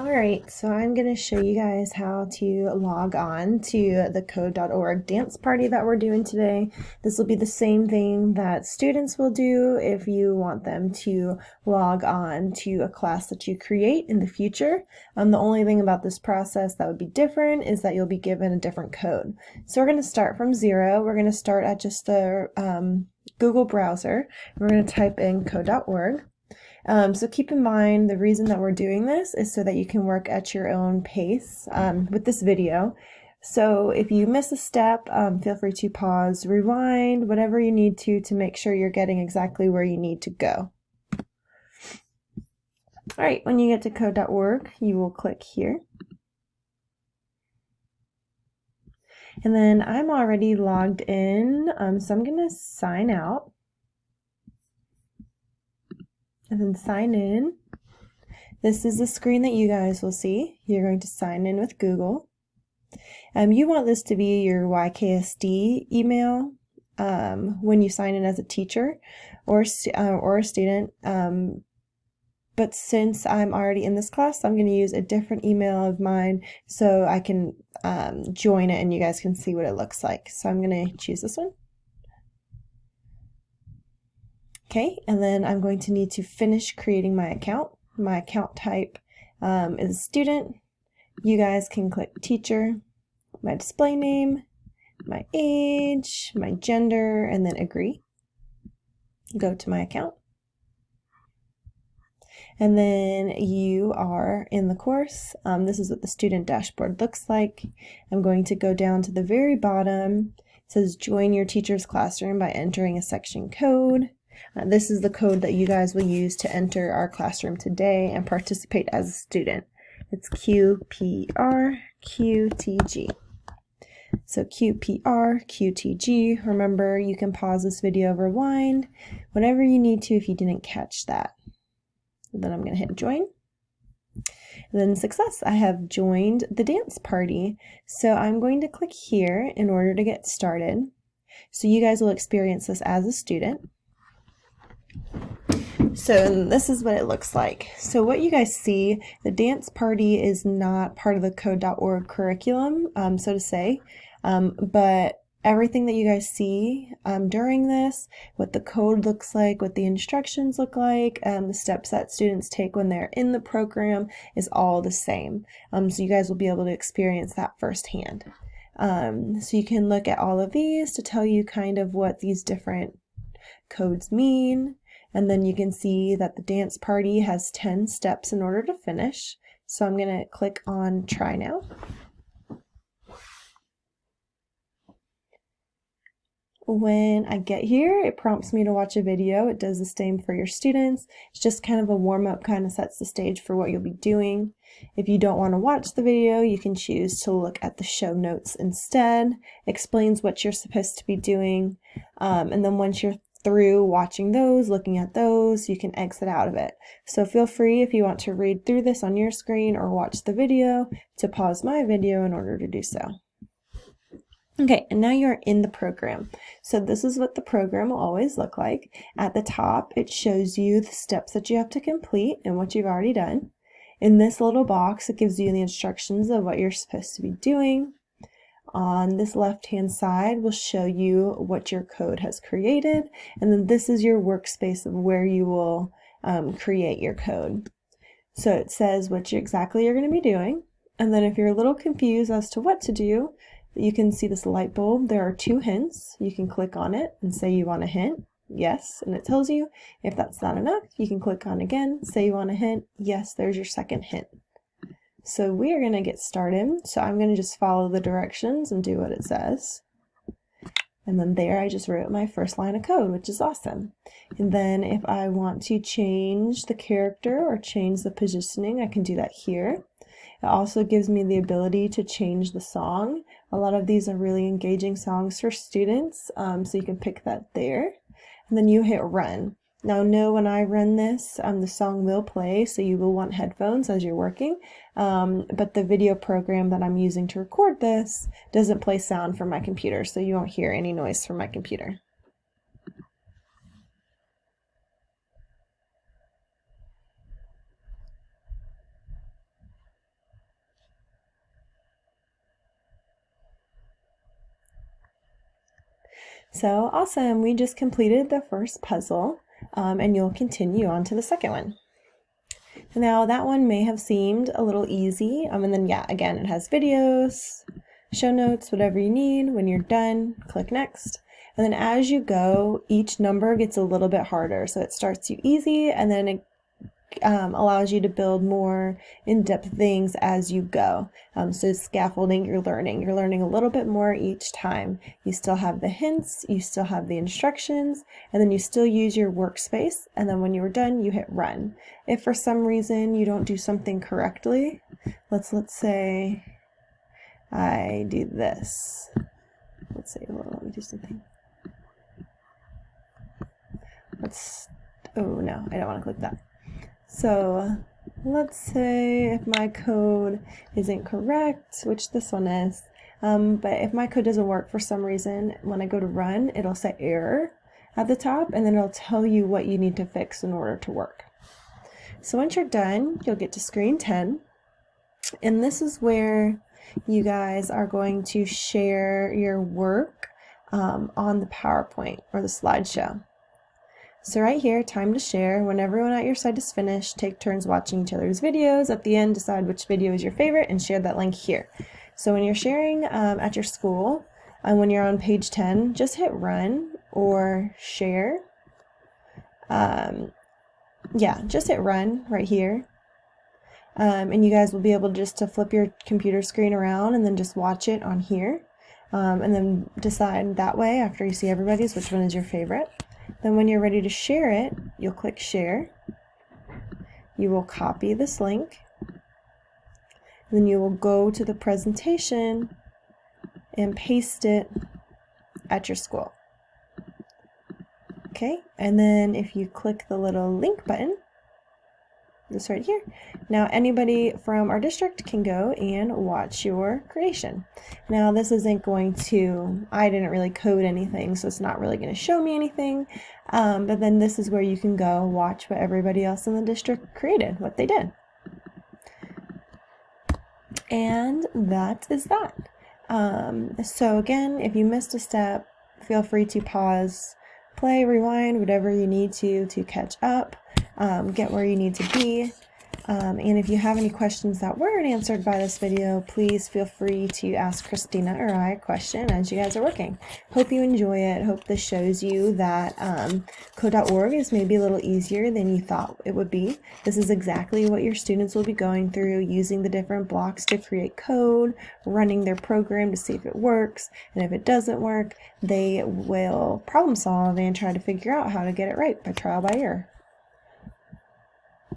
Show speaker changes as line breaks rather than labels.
Alright, so I'm going to show you guys how to log on to the code.org dance party that we're doing today. This will be the same thing that students will do if you want them to log on to a class that you create in the future. The only thing about this process that would be different is that you'll be given a different code. So we're going to start from 0. We're going to start at just the Google browser. We're going to type in code.org. So keep in mind the reason that we're doing this is so that you can work at your own pace with this video. So if you miss a step, feel free to pause, rewind, whatever you need to make sure you're getting exactly where you need to go. Alright, when you get to code.org, you will click here. And then I'm already logged in, so I'm going to sign out. And then sign in. This is the screen that you guys will see. You're going to sign in with Google. You want this to be your YKSD email when you sign in as a teacher or a student. But since I'm already in this class, I'm going to use a different email of mine so I can join it and you guys can see what it looks like. So I'm going to choose this one. Okay, and then I'm going to need to finish creating my account. My account type is student. You guys can click teacher, my display name, my age, my gender, and then agree. Go to my account. And then you are in the course. This is what the student dashboard looks like. I'm going to go down to the very bottom. It says join your teacher's classroom by entering a section code. This is the code that you guys will use to enter our classroom today and participate as a student. It's QPRQTG. So QPRQTG. Remember, you can pause this video, rewind, whenever you need to if you didn't catch that. And then I'm going to hit join. And then success, I have joined the dance party. So I'm going to click here in order to get started. So you guys will experience this as a student. So this is what it looks like. So what you guys see, the dance party is not part of the code.org curriculum, so to say, but everything that you guys see during this, what the code looks like, what the instructions look like, the steps that students take when they're in the program is all the same. So you guys will be able to experience that firsthand. So you can look at all of these to tell you kind of what these different codes mean. And then you can see that the dance party has 10 steps in order to finish. So I'm going to click on try now. When I get here, it prompts me to watch a video. It does the same for your students. It's just kind of a warm-up, kind of sets the stage for what you'll be doing. If you don't want to watch the video, you can choose to look at the show notes instead. It explains what you're supposed to be doing. And then once you're through watching those, looking at those, you can exit out of it. So feel free if you want to read through this on your screen or watch the video to pause my video in order to do so. Okay, and now you're in the program. So this is what the program will always look like. At the top, it shows you the steps that you have to complete and what you've already done. In this little box, it gives you the instructions of what you're supposed to be doing. On this left-hand side will show you what your code has created, and then this is your workspace of where you will create your code. So it says what exactly you're going to be doing, and then if you're a little confused as to what to do, you can see this light bulb. There are 2 hints. You can click on it and say you want a hint, yes, and it tells you. If that's not enough, you can click on again, say you want a hint, yes, there's your second hint. So we are going to get started. So I'm going to just follow the directions and do what it says. And then there I just wrote my first line of code, which is awesome. And then if I want to change the character or change the positioning, I can do that here. It also gives me the ability to change the song. A lot of these are really engaging songs for students, so you can pick that there. And then you hit run. Now know when I run this, the song will play, so you will want headphones as you're working, but the video program that I'm using to record this doesn't play sound from my computer, so you won't hear any noise from my computer. So awesome, we just completed the first puzzle, and you'll continue on to the second one. Now that one may have seemed a little easy, and then yeah, again, it has videos, show notes, whatever you need. When you're done, click next. And then as you go, each number gets a little bit harder. So it starts you easy, and then it allows you to build more in-depth things as you go. So scaffolding, you're learning a little bit more each time. You still have the hints, you still have the instructions, and then you still use your workspace. And then when you're done, you hit run. If for some reason you don't do something correctly, let's say I do this. Let's say, well, let me do something. Oh no, I don't want to click that. So let's say if my code isn't correct, which this one is, but if my code doesn't work for some reason, when I go to run, it'll say error at the top, and then it'll tell you what you need to fix in order to work. So once you're done, you'll get to screen 10, and this is where you guys are going to share your work on the PowerPoint or the slideshow. So right here, time to share. When everyone at your site is finished, take turns watching each other's videos. At the end, decide which video is your favorite and share that link here. So when you're sharing at your school, when you're on page 10, just hit run or share. Yeah, just hit run right here. And you guys will be able just to flip your computer screen around and then just watch it on here. And then decide that way after you see everybody's which one is your favorite. Then when you're ready to share it, you'll click share. You will copy this link. Then you will go to the presentation and paste it at your school. Okay, and then if you click the little link button, this right here, now anybody from our district can go and watch your creation. Now this isn't going to, I didn't really code anything, so it's not really going to show me anything, but then this is where you can go watch what everybody else in the district created, what they did. And that is that. So again, if you missed a step, feel free to pause, play, rewind, whatever you need to catch up. Get where you need to be. And if you have any questions that weren't answered by this video, please feel free to ask Christina or I a question as you guys are working. Hope you enjoy it. Hope this shows you that code.org is maybe a little easier than you thought it would be. This is exactly what your students will be going through, using the different blocks to create code, running their program to see if it works, and if it doesn't work, they will problem solve and try to figure out how to get it right by trial by error.